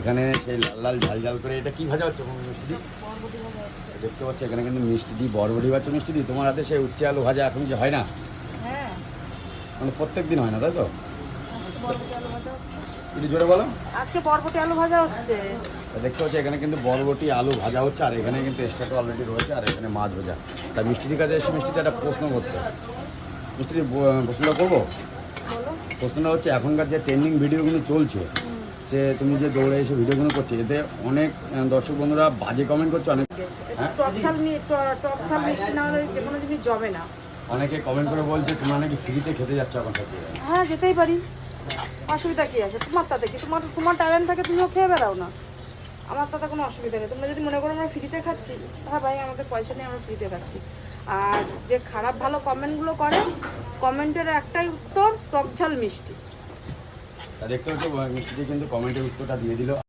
এখানে সেই লাল লাল ঝাল ঝাল করে এটা কি ভাজা হচ্ছে মিষ্টি? দেখতে পাচ্ছি এখানে কিন্তু মিষ্টি দি বরবটি ভাজা মিষ্টি দি। তোমার হাতে সেই উচ্ছে আলু ভাজা এখন যে হয় না, মানে প্রত্যেক দিন হয় না, তাই তো? একটু জোরে বলো। আজকে বরবটি আলু ভাজা হচ্ছে। দেখতে পাচ্ছি এখানে কিন্তু বরবটি আলু ভাজা হচ্ছে, আর এখানে কিন্তু এক্সট্রা তো অলরেডি রয়েছে, আর এখানে মাছ ভাজা। তা মিষ্টির কাছে এসে মিষ্টিতে একটা প্রশ্ন করতে, মিষ্টির প্রশ্নটা করবো। প্রশ্নটা হচ্ছে এখনকার যে ট্রেন্ডিং ভিডিওগুলো চলছে, যে তুমি যে দৌড়ে এসে ভিডিওগুলো করছো, এতে অনেক দর্শক বন্ধুরা বাজে কমেন্ট করছে, অনেক টকঝাল মিষ্টি না হলে যে কোনো জিনিস জমে না। অনেকে কমেন্ট করে বলছে তোমরা নাকি ফ্রিতে খেতে যাচ্ছ এখন থেকে। হ্যাঁ, যেতেই পারি, অসুবিধা কি আছে? তোমার তাতে কি, তোমার ট্যালেন্ট থাকে, তুমিও খেয়ে বেড়াও না, আমার তাতে কোনো অসুবিধা নেই। তোমরা যদি মনে করো আমরা ফ্রিতে খাচ্ছি, হ্যাঁ ভাই, আমাদের পয়সা নিয়ে আমরা ফ্রিতে খাচ্ছি। আর যে খারাপ ভালো কমেন্টগুলো করে, কমেন্টের একটাই উত্তর, টকঝাল মিষ্টি। তা দেখতে হচ্ছে মিষ্টি কিন্তু কমেন্টের উত্তরটা দিয়ে দিল।